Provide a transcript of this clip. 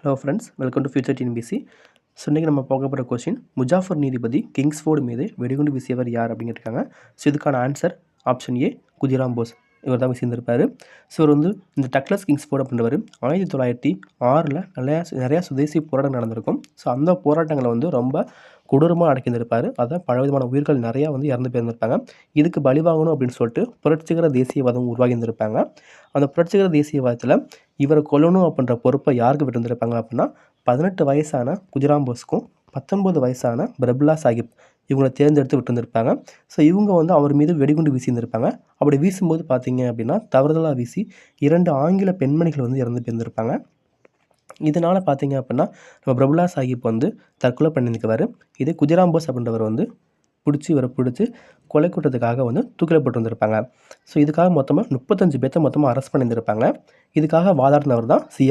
Hello friends, welcome to future TNPSC. So இன்றைக்கி நம்ம பார்க்க போகிற கொஸ்டின், முஜாஃபர் நீதிபதி கிங்ஸ்ஃபோர்டு மீது வெடிகுண்டு வீசியவர் யார் அப்படின்னு கேட்டிருக்காங்க. ஸோ இதுக்கான answer option A, Khudiram Bose. இவர் தான் வீசியிருந்திருப்பார். ஸோ இவர் வந்து இந்த டக்ளஸ் கிங்ஸ்ஃபோர்டு அப்படின்றவர் 1906 நிறையா சுதேசி போராட்டம் நடந்திருக்கும். ஸோ அந்த போராட்டங்களை வந்து ரொம்ப கொடூரமாக அடக்கியிருந்திருப்பார். அதான் பலவிதமான உயிர்கள் நிறையா வந்து இறந்து போயிருந்திருப்பாங்க. இதுக்கு பலி வாங்கணும் அப்படின்னு சொல்லிட்டு புரட்சிகர தேசியவாதம் உருவாகி இருந்திருப்பாங்க. அந்த புரட்சிகர தேசியவாதத்தில் இவரை கொல்லணும் அப்படின்ற பொறுப்பை யாருக்கு விட்டுருந்துருப்பாங்க அப்படின்னா 18 வயசான குதிராம் போஸ்க்கும் 19 வயசான பிரபுல்லா சாஹிப் இவங்களை தேர்ந்தெடுத்து விட்டுருந்துருப்பாங்க. ஸோ இவங்க வந்து அவர் மீது வெடிகுண்டு வீசியிருந்திருப்பாங்க. அப்படி வீசும்போது பார்த்தீங்க அப்படின்னா தவறுதலாக வீசி 2 ஆங்கில பெண்மணிகள் வந்து இறந்து போயிருந்திருப்பாங்க. இதனால் பார்த்தீங்க அப்படின்னா நம்ம பிரபுல்லா சாஹிப் வந்து தற்கொலை பண்ணியிருக்கவர். இதே குதிராம் போஸ் அப்படின்றவர் வந்து இவரை பிடிச்சி கொலை குற்றத்துக்காக வந்து தூக்கிலப்பட்டு வந்திருப்பாங்க. ஸோ இதுக்காக மொத்தமாக 35 பேர்த்த அரெஸ்ட் பண்ணியிருந்திருப்பாங்க. இதுக்காக வாதாடினவர் தான் சி.